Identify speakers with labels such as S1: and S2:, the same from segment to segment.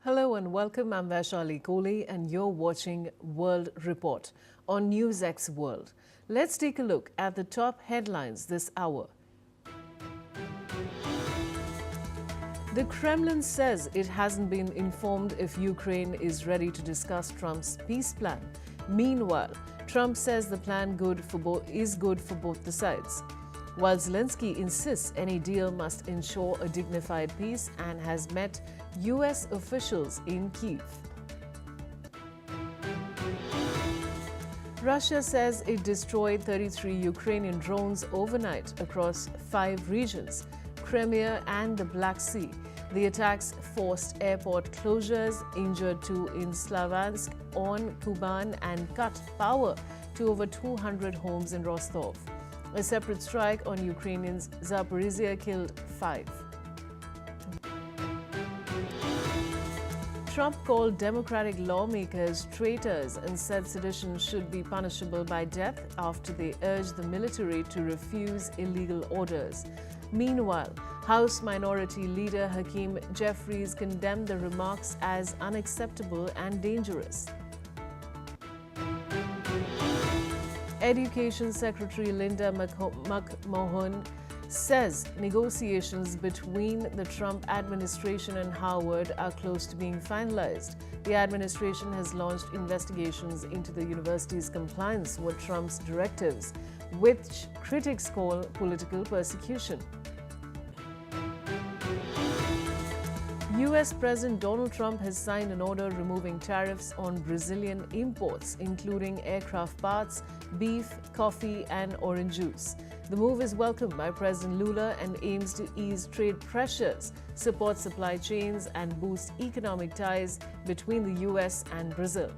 S1: Hello and welcome. I'm Vaishali Kohli and you're watching World Report on NewsX World. Let's take a look at the top headlines this hour. The Kremlin says it hasn't been informed if Ukraine is ready to discuss Trump's peace plan. Meanwhile, Trump says the plan is good for both the sides. While Zelensky insists any deal must ensure a dignified peace and has met U.S. officials in Kyiv. Russia says it destroyed 33 Ukrainian drones overnight across 5 regions, Crimea and the Black Sea. The attacks forced airport closures, injured 2 in Slavansk on Kuban, and cut power to over 200 homes in Rostov. A separate strike on Ukrainians Zaporizhzhia killed 5. Trump called Democratic lawmakers traitors and said sedition should be punishable by death after they urged the military to refuse illegal orders. Meanwhile, House Minority Leader Hakeem Jeffries condemned the remarks as unacceptable and dangerous. Education Secretary Linda McMahon says negotiations between the Trump administration and Harvard are close to being finalized. The administration has launched investigations into the university's compliance with Trump's directives, which critics call political persecution. U.S. President Donald Trump has signed an order removing tariffs on Brazilian imports, including aircraft parts, beef, coffee, and orange juice. The move is welcomed by President Lula and aims to ease trade pressures, support supply chains, and boost economic ties between the U.S. and Brazil.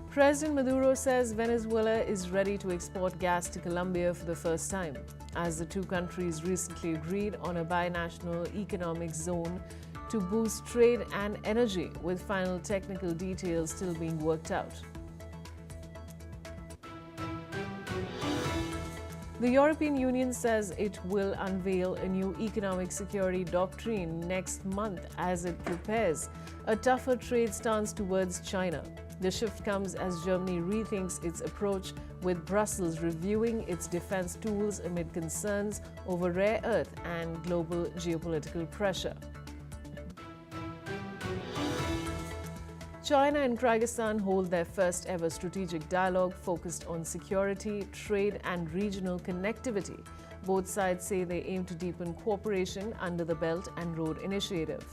S1: President Maduro says Venezuela is ready to export gas to Colombia for the first time, as the two countries recently agreed on a binational economic zone to boost trade and energy, with final technical details still being worked out. The European Union says it will unveil a new economic security doctrine next month as it prepares a tougher trade stance towards China. The shift comes as Germany rethinks its approach, with Brussels reviewing its defense tools amid concerns over rare earth and global geopolitical pressure. China and Kyrgyzstan hold their first ever strategic dialogue focused on security, trade, and regional connectivity. Both sides say they aim to deepen cooperation under the Belt and Road Initiative.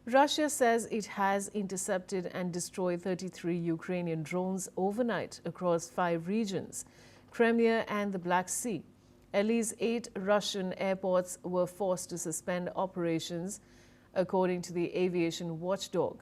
S1: Russia says it has intercepted and destroyed 33 Ukrainian drones overnight across 5 regions, Crimea and the Black Sea. At least 8 Russian airports were forced to suspend operations, according to the aviation watchdog.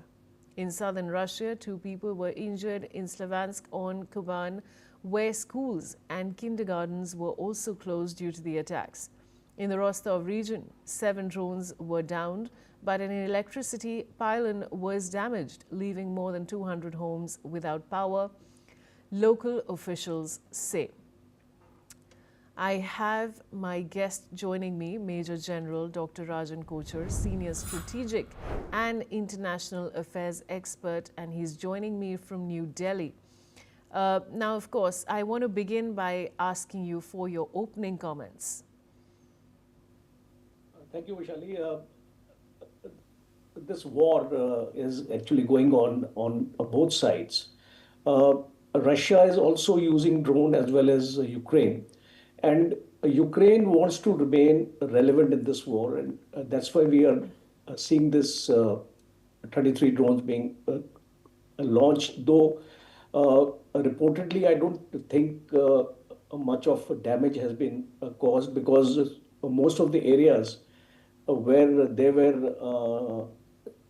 S1: In southern Russia, 2 people were injured in Slavansk on Kuban, where schools and kindergartens were also closed due to the attacks. In the Rostov region, 7 drones were downed, but an electricity pylon was damaged, leaving more than 200 homes without power, local officials say. I have my guest joining me, Major General Dr. Rajan Kochar, Senior Strategic and International Affairs Expert, and he's joining me from New Delhi. Now, of course, I want to begin by asking you for your opening comments.
S2: Thank you, Vaishali. This war is actually going on both sides. Russia is also using drone as well as Ukraine. And Ukraine wants to remain relevant in this war, and that's why we are seeing this 33 drones being launched. Though reportedly, I don't think much of damage has been caused, because most of the areas where they were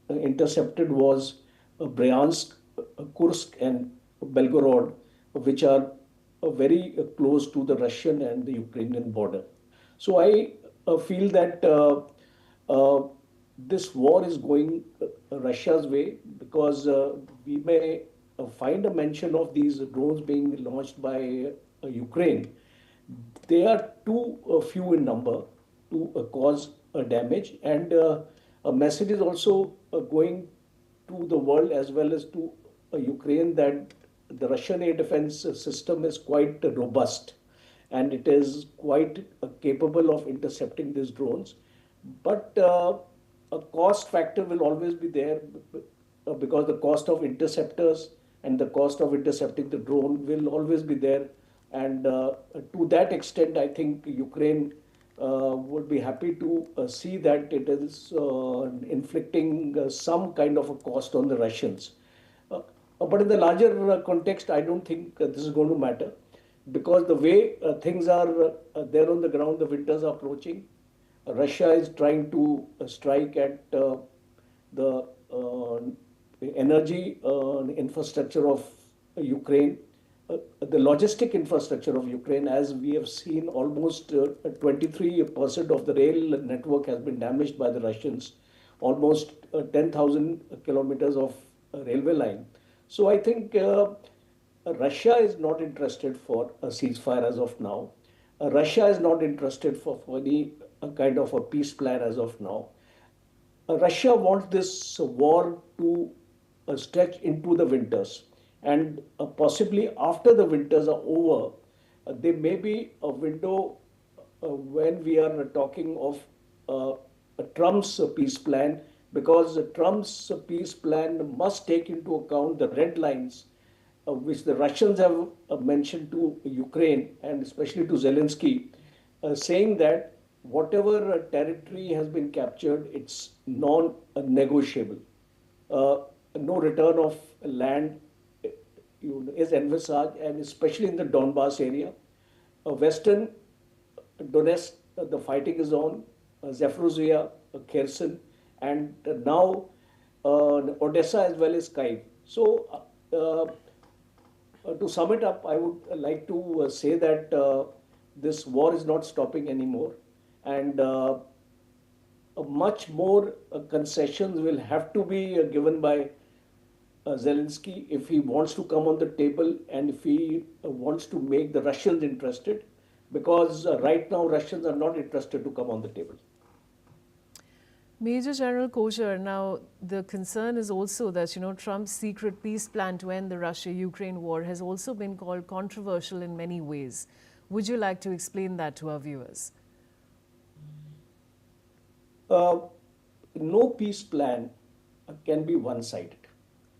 S2: intercepted was Bryansk, Kursk, and Belgorod, which are very close to the Russian and the Ukrainian border. So I feel that this war is going Russia's way, because we may find a mention of these drones being launched by Ukraine, they are too few in number to cause damage. And a message is also going to the world as well as to Ukraine that the Russian air defense system is quite robust and it is quite capable of intercepting these drones. But a cost factor will always be there because the cost of interceptors and the cost of intercepting the drone will always be there. And to that extent, I think Ukraine would be happy to see that it is inflicting some kind of a cost on the Russians. But in the larger context, I don't think this is going to matter because the way things are there on the ground, the winters are approaching. Russia is trying to strike at the energy infrastructure of Ukraine, the logistic infrastructure of Ukraine. As we have seen, almost 23% of the rail network has been damaged by the Russians, almost 10,000 kilometers of railway line. So I think Russia is not interested for a ceasefire as of now. Russia is not interested for any kind of a peace plan as of now. Russia wants this war to stretch into the winters. And possibly after the winters are over, there may be a window when we are talking of Trump's peace plan, because Trump's peace plan must take into account the red lines which the Russians have mentioned to Ukraine and especially to Zelensky, saying that whatever territory has been captured, it's non-negotiable. No return of land is envisaged, and especially in the Donbass area. Western Donetsk, the fighting is on, Zaporizhzhia, Kherson, and now Odessa as well as Kyiv. So, to sum it up, I would like to say that this war is not stopping anymore, and much more concessions will have to be given by Zelensky if he wants to come on the table and if he wants to make the Russians interested, because right now Russians are not interested to come on the table.
S1: Major General Kocher, now the concern is also that, Trump's secret peace plan to end the Russia-Ukraine war has also been called controversial in many ways. Would you like to explain that to our viewers?
S2: No peace plan can be one-sided.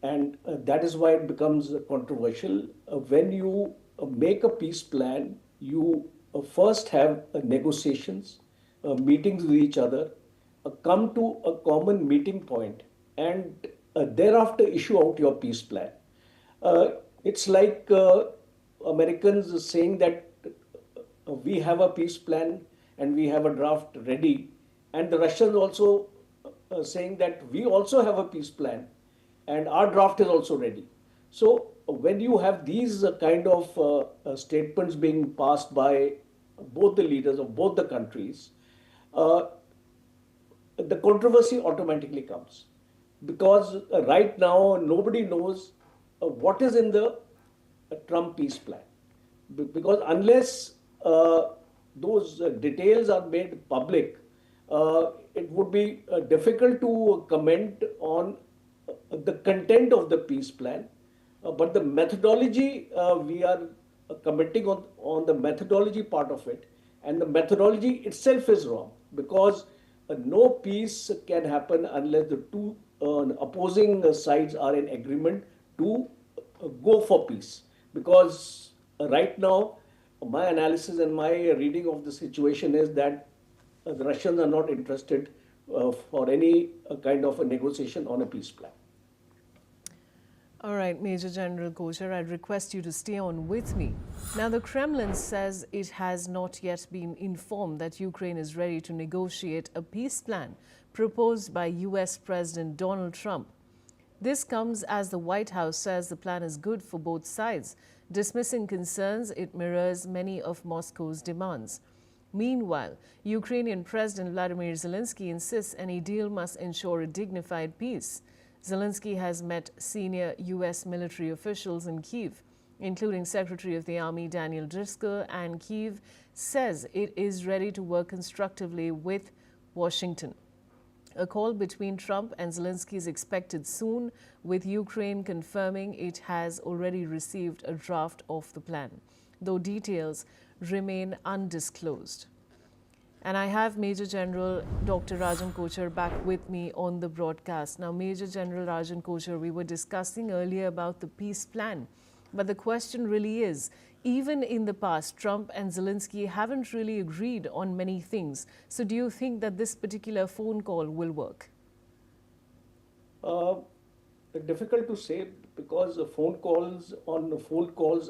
S2: And that is why it becomes controversial. When you make a peace plan, you first have negotiations, meetings with each other, come to a common meeting point, and thereafter issue out your peace plan. It's like Americans saying that we have a peace plan and we have a draft ready, and the Russians also saying that we also have a peace plan and our draft is also ready. So when you have these kind of statements being passed by both the leaders of both the countries, the controversy automatically comes, because right now nobody knows what is in the Trump peace plan, because unless those details are made public, it would be difficult to comment on the content of the peace plan, but the methodology, we are commenting on the methodology part of it, and the methodology itself is wrong, because no peace can happen unless the two opposing sides are in agreement to go for peace. Because right now, my analysis and my reading of the situation is that the Russians are not interested for any kind of a negotiation on a peace plan.
S1: All right, Major General Kocher, I'd request you to stay on with me. Now, the Kremlin says it has not yet been informed that Ukraine is ready to negotiate a peace plan proposed by U.S. President Donald Trump. This comes as the White House says the plan is good for both sides, dismissing concerns it mirrors many of Moscow's demands. Meanwhile, Ukrainian President Vladimir Zelensky insists any deal must ensure a dignified peace. Zelensky has met senior U.S. military officials in Kyiv, including Secretary of the Army Daniel Driscoll, and Kyiv says it is ready to work constructively with Washington. A call between Trump and Zelensky is expected soon, with Ukraine confirming it has already received a draft of the plan, though details remain undisclosed. And I have Major General Dr. Rajan Kochar back with me on the broadcast. Now, Major General Rajan Kochar, we were discussing earlier about the peace plan, but the question really is, even in the past, Trump and Zelensky haven't really agreed on many things. So do you think that this particular phone call will work?
S2: Difficult to say, because phone calls,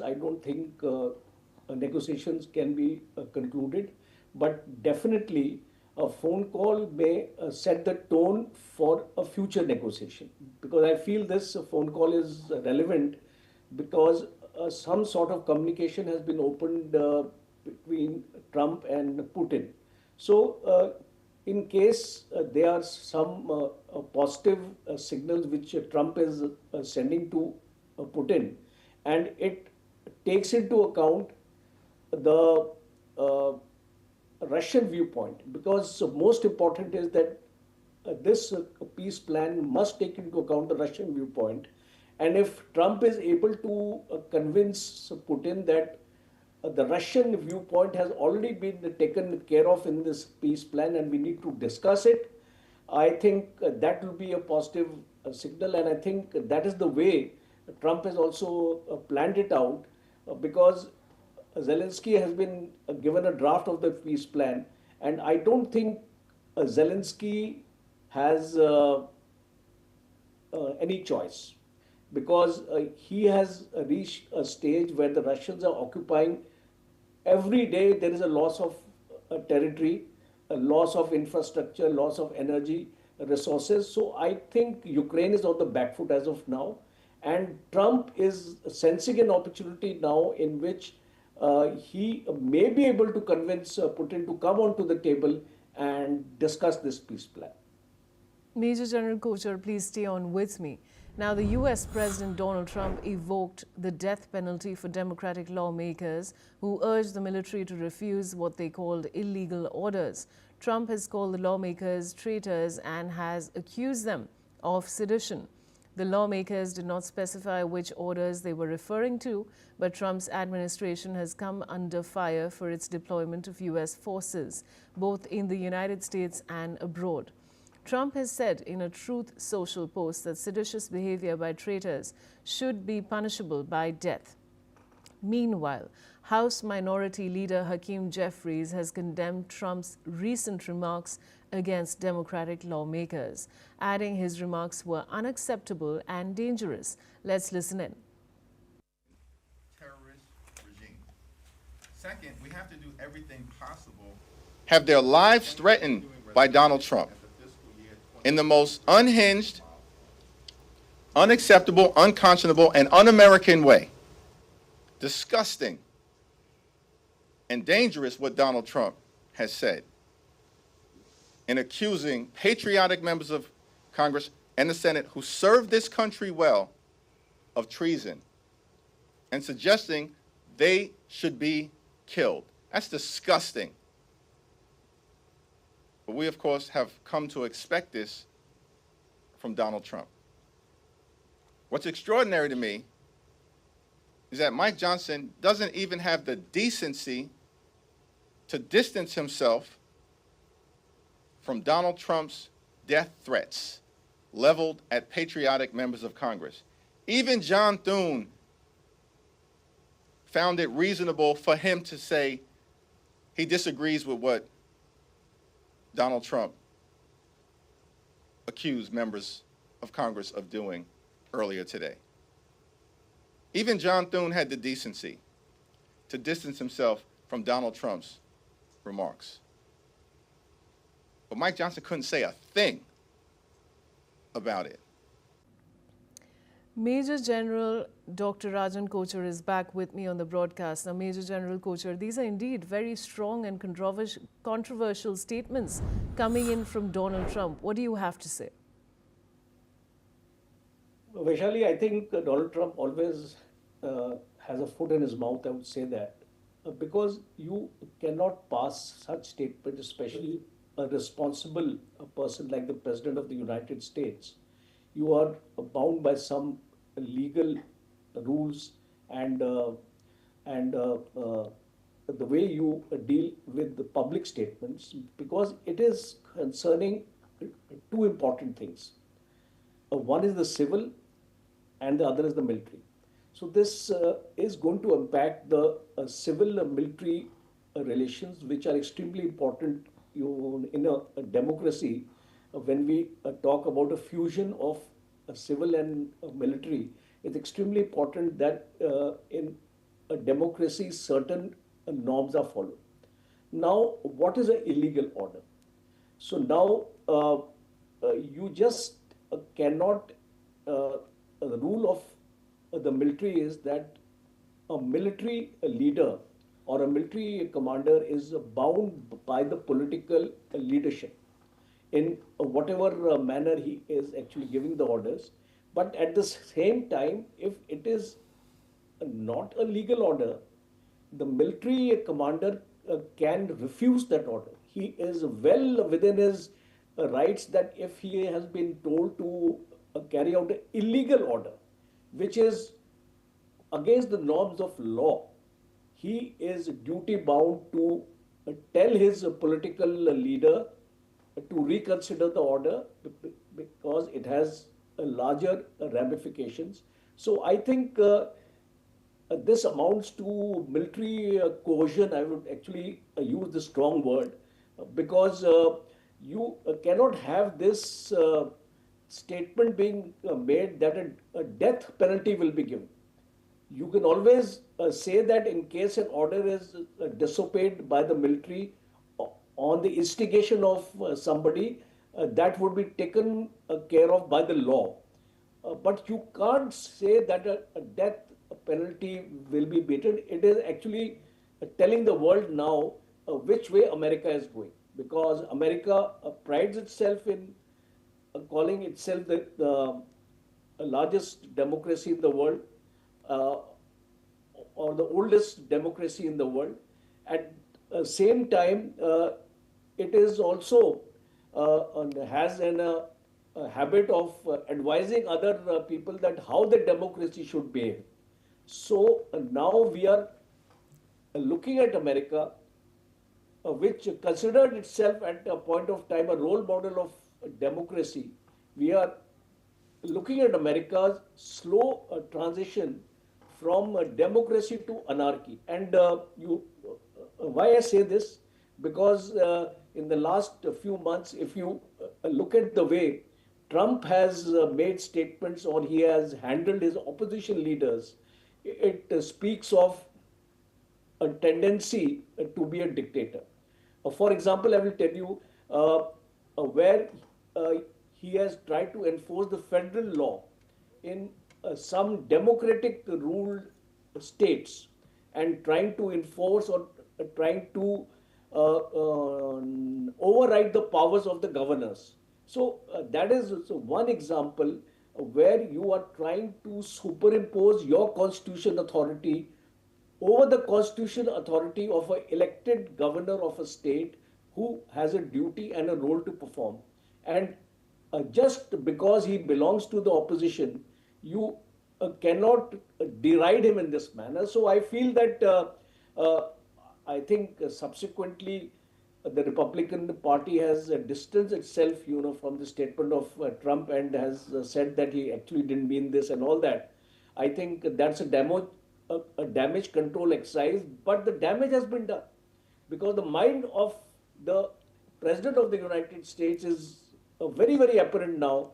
S2: I don't think negotiations can be concluded. But definitely, a phone call may set the tone for a future negotiation. Because I feel this phone call is relevant, because some sort of communication has been opened between Trump and Putin. So, in case there are some positive signals which Trump is sending to Putin, and it takes into account the Russian viewpoint, because most important is that this peace plan must take into account the Russian viewpoint. And if Trump is able to convince Putin that the Russian viewpoint has already been taken care of in this peace plan and we need to discuss it, I think that will be a positive signal. And I think that is the way Trump has also planned it out, because Zelensky has been given a draft of the peace plan, and I don't think Zelensky has any choice, because he has reached a stage where the Russians are occupying. Every day there is a loss of territory, a loss of infrastructure, loss of energy resources. So I think Ukraine is on the back foot as of now, and Trump is sensing an opportunity now in which he may be able to convince Putin to come onto the table and discuss this peace plan.
S1: Major General Kochar, please stay on with me. Now, the U.S. President Donald Trump evoked the death penalty for Democratic lawmakers who urged the military to refuse what they called illegal orders. Trump has called the lawmakers traitors and has accused them of sedition. The lawmakers did not specify which orders they were referring to, but Trump's administration has come under fire for its deployment of U.S. forces, both in the United States and abroad. Trump has said in a Truth Social post that seditious behavior by traitors should be punishable by death. Meanwhile, House Minority Leader Hakeem Jeffries has condemned Trump's recent remarks against Democratic lawmakers, adding his remarks were unacceptable and dangerous. Let's listen in.
S3: Terrorist regime. Second, we have to do everything possible.
S4: Have their lives threatened by Donald Trump in the most unhinged, unacceptable, unconscionable, and un-American way. Disgusting and dangerous what Donald Trump has said in accusing patriotic members of Congress and the Senate who served this country well of treason and suggesting they should be killed. That's disgusting. But we, of course, have come to expect this from Donald Trump. What's extraordinary to me is that Mike Johnson doesn't even have the decency to distance himself from Donald Trump's death threats leveled at patriotic members of Congress. Even John Thune found it reasonable for him to say he disagrees with what Donald Trump accused members of Congress of doing earlier today. Even John Thune had the decency to distance himself from Donald Trump's remarks. But Mike Johnson couldn't say a thing about it.
S1: Major General Dr. Rajan Kochar is back with me on the broadcast. Now, Major General Kochar, these are indeed very strong and controversial statements coming in from Donald Trump. What do you have to say?
S2: Vaishali, I think Donald Trump always has a foot in his mouth, I would say that, because you cannot pass such statements, especially a responsible person like the President of the United States. You are bound by some legal rules and the way you deal with the public statements, because it is concerning two important things. One is the civil and the other is the military. So this is going to impact the civil military relations, which are extremely important in a democracy. When we talk about a fusion of civil and military, it's extremely important that in a democracy certain norms are followed. Now, what is an illegal order? So now you just cannot. The rule of the military is that a military leader or a military commander is bound by the political leadership in whatever manner he is actually giving the orders. But at the same time, if it is not a legal order, the military commander can refuse that order. He is well within his rights that if he has been told to carry out an illegal order, which is against the norms of law, he is duty bound to tell his political leader to reconsider the order because it has larger ramifications. So I think this amounts to military coercion. I would actually use the strong word because you cannot have this statement being made that a death penalty will be given. You can always say that in case an order is disobeyed by the military on the instigation of somebody, that would be taken care of by the law. But you can't say that a death penalty will be beaten. It is actually telling the world now which way America is going, because America prides itself in calling itself the largest democracy in the world, uh, or the oldest democracy in the world. At the same time, it is also has a habit of advising other people that how the democracy should behave. So now we are looking at America, which considered itself at a point of time a role model of democracy. We are looking at America's slow transition from democracy to anarchy. And why I say this? Because in the last few months, if you look at the way Trump has made statements or he has handled his opposition leaders, it speaks of a tendency to be a dictator. For example, I will tell you where he has tried to enforce the federal law in some democratic ruled states and trying to enforce or trying to override the powers of the governors. So that is one example where you are trying to superimpose your constitutional authority over the constitutional authority of an elected governor of a state who has a duty and a role to perform. And just because he belongs to the opposition, you cannot deride him in this manner. So I feel that I think subsequently the Republican Party has distanced itself, from the statement of Trump and has said that he actually didn't mean this and all that. I think that's a damage control exercise, but the damage has been done because the mind of the President of the United States is very, very apparent now.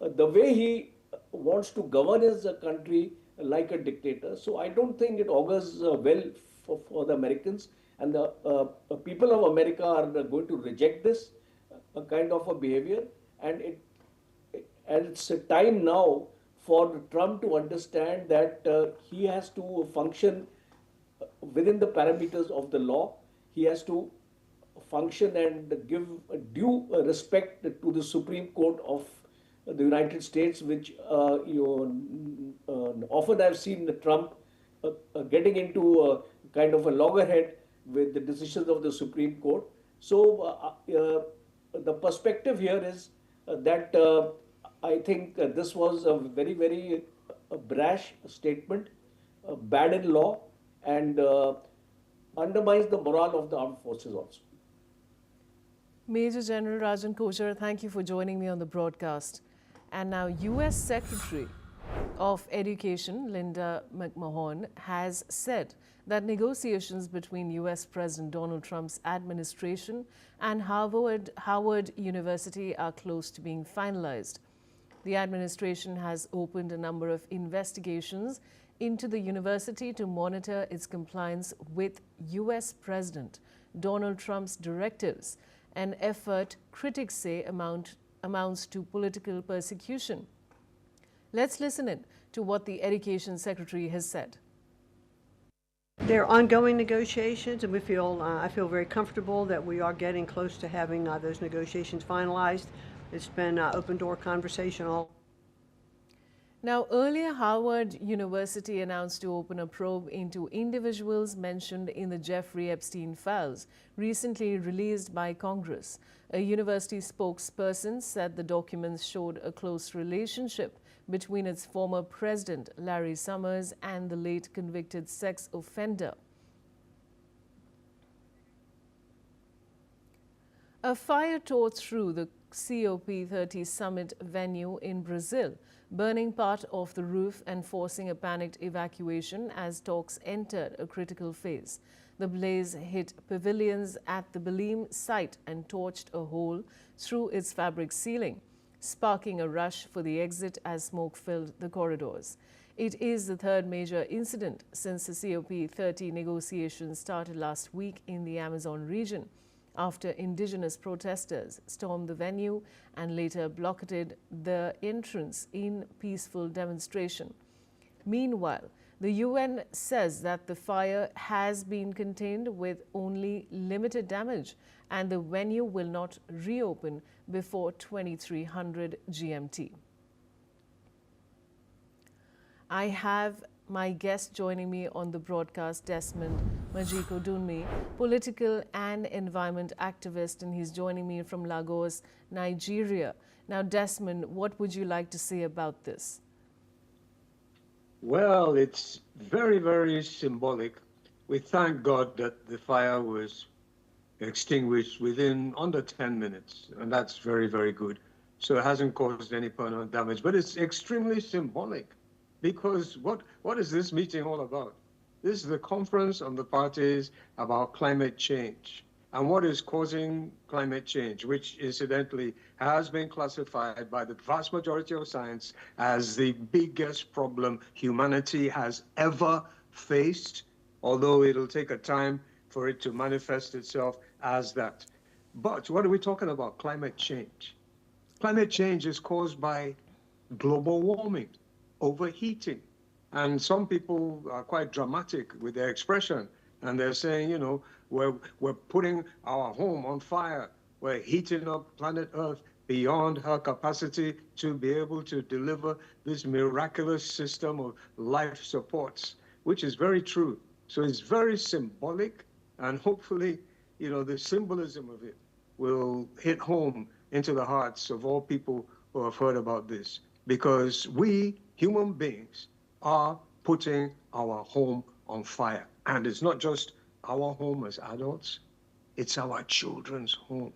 S2: The way he wants to govern his country like a dictator. So I don't think it augurs well for the Americans. And the people of America are going to reject this kind of a behavior. And it's a time now for Trump to understand that he has to function within the parameters of the law. He has to function and give due respect to the Supreme Court of the United States, which often I've seen Trump getting into kind of a loggerhead with the decisions of the Supreme Court. So the perspective here is that I think this was a very, very brash statement, bad in law, and undermines the morale of the armed forces also.
S1: Major General Rajan Kochar, thank you for joining me on the broadcast. And now U.S. Secretary of Education Linda McMahon has said that negotiations between U.S. President Donald Trump's administration and Howard University are close to being finalized. The administration has opened a number of investigations into the university to monitor its compliance with U.S. President Donald Trump's directives, an effort critics say amounts to political persecution. Let's listen in to what the Education Secretary has said.
S5: There are ongoing negotiations, and I feel very comfortable that we are getting close to having those negotiations finalized. It's been open door conversation all.
S1: Now, earlier, Howard University announced to open a probe into individuals mentioned in the Jeffrey Epstein files, recently released by Congress. A university spokesperson said the documents showed a close relationship between its former president, Larry Summers, and the late convicted sex offender. A fire tore through the COP30 summit venue in Brazil, burning part of the roof and forcing a panicked evacuation as talks entered a critical phase. The blaze hit pavilions at the Belém site and torched a hole through its fabric ceiling, sparking a rush for the exit as smoke filled the corridors. It is the third major incident since the COP30 negotiations started last week in the Amazon region, after indigenous protesters stormed the venue and later blockaded the entrance in peaceful demonstration. Meanwhile, the UN says that the fire has been contained with only limited damage and the venue will not reopen before 2300 GMT. I have my guest joining me on the broadcast, Desmond Majiko-Dunmi, political and environment activist, and he's joining me from Lagos, Nigeria. Now, Desmond, what would you like to say about this?
S6: Well, it's very, very symbolic. We thank God that the fire was extinguished within under 10 minutes, and that's very, very good. So it hasn't caused any permanent damage, but it's extremely symbolic. Because what is this meeting all about? This is the conference of the parties about climate change and what is causing climate change, which incidentally has been classified by the vast majority of science as the biggest problem humanity has ever faced, although it'll take a time for it to manifest itself as that. But what are we talking about? Climate change. Climate change is caused by global warming, overheating. And some people are quite dramatic with their expression. And they're saying, you know, we're putting our home on fire. We're heating up planet Earth beyond her capacity to be able to deliver this miraculous system of life supports, which is very true. So it's very symbolic. And hopefully, you know, the symbolism of it will hit home into the hearts of all people who have heard about this. Because we, human beings, are putting our home on fire. And it's not just our home as adults, it's our children's home.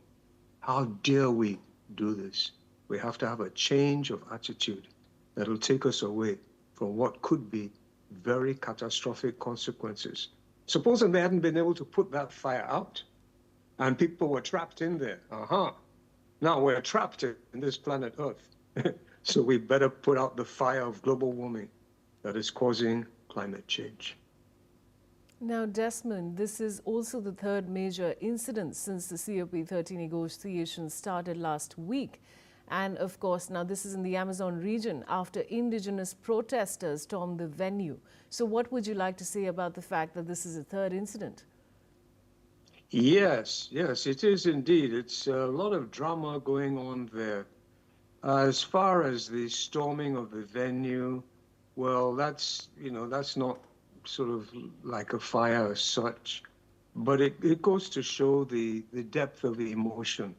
S6: How dare we do this? We have to have a change of attitude that will take us away from what could be very catastrophic consequences. Supposing they hadn't been able to put that fire out and people were trapped in there. Now we're trapped in this planet Earth. So we better put out the fire of global warming that is causing climate change.
S1: Now, Desmond, this is also the third major incident since the COP30 negotiations started last week. And of course, now this is in the Amazon region after indigenous protesters stormed the venue. So what would you like to say about the fact that this is a third incident?
S6: Yes, it is indeed. It's a lot of drama going on there. As far as the storming of the venue, well, that's not sort of like a fire as such, but it goes to show the depth of the emotion,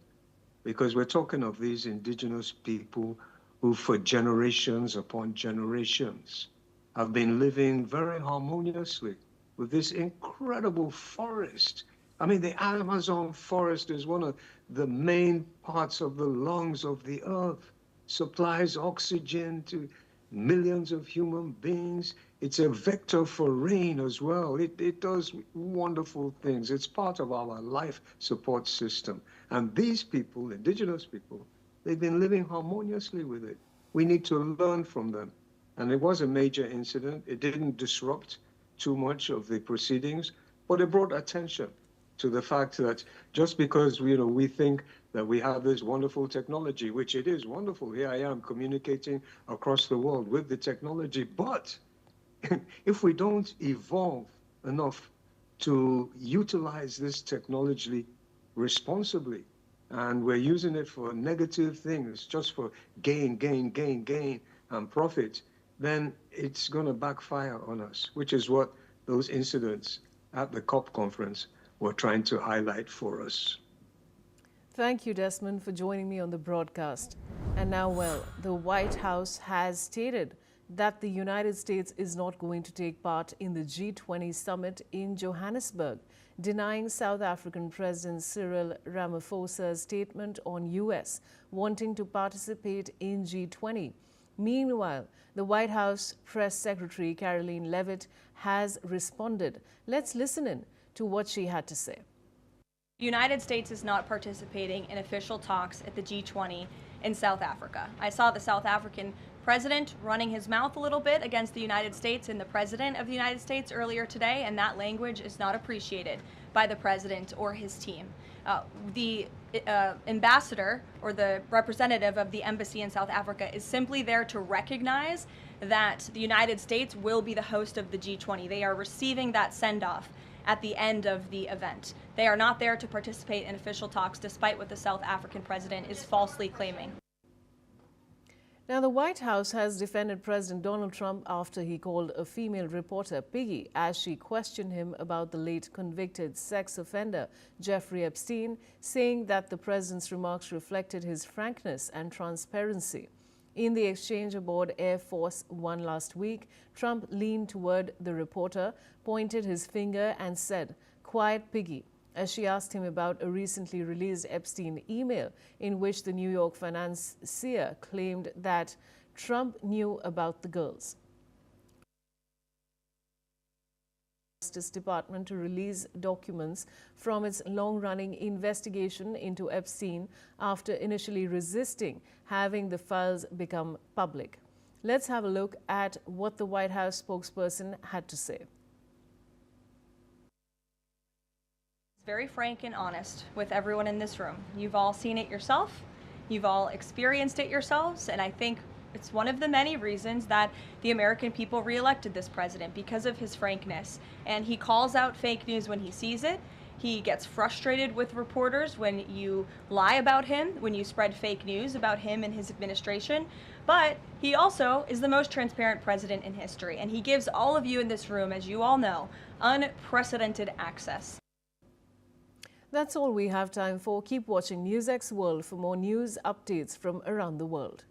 S6: because we're talking of these indigenous people who for generations upon generations have been living very harmoniously with this incredible forest. I mean, the Amazon forest is one of the main parts of the lungs of the earth, supplies oxygen to millions of human beings. It's a vector for rain as well. It does wonderful things. It's part of our life support system. And these people, indigenous people, they've been living harmoniously with it. We need to learn from them. And it was a major incident. It didn't disrupt too much of the proceedings, but it brought attention to the fact that just because we think that we have this wonderful technology, which it is wonderful. Here I am communicating across the world with the technology, but if we don't evolve enough to utilize this technology responsibly, and we're using it for negative things, just for gain, and profit, then it's going to backfire on us, which is what those incidents at the COP conference were trying to highlight for us.
S1: Thank you, Desmond, for joining me on the broadcast. And now, well, the White House has stated that the United States is not going to take part in the G20 summit in Johannesburg, denying South African President Cyril Ramaphosa's statement on U.S. wanting to participate in G20. Meanwhile, the White House Press Secretary Caroline Leavitt has responded. Let's listen in to what she had to say.
S7: The United States is not participating in official talks at the G20 in South Africa. I saw the South African president running his mouth a little bit against the United States and the president of the United States earlier today, and that language is not appreciated by the president or his team. The ambassador or the representative of the embassy in South Africa is simply there to recognize that the United States will be the host of the G20. They are receiving that send-off at the end of the event. They are not there to participate in official talks, despite what the South African president is falsely claiming.
S1: Now, the White House has defended President Donald Trump after he called a female reporter piggy as she questioned him about the late convicted sex offender Jeffrey Epstein, saying that the president's remarks reflected his frankness and transparency. In the exchange aboard Air Force One last week, Trump leaned toward the reporter, pointed his finger and said, "Quiet piggy," as she asked him about a recently released Epstein email in which the New York financier claimed that Trump knew about the girls. Justice Department to release documents from its long-running investigation into Epstein after initially resisting having the files become public. Let's have a look at what the White House spokesperson had to say.
S7: Very frank and honest with everyone in this room. You've all seen it yourself. You've all experienced it yourselves, and I think it's one of the many reasons that the American people reelected this president, because of his frankness. And he calls out fake news when he sees it. He gets frustrated with reporters when you lie about him, when you spread fake news about him and his administration. But he also is the most transparent president in history, and he gives all of you in this room, as you all know, unprecedented access.
S1: That's all we have time for. Keep watching NewsX World for more news updates from around the world.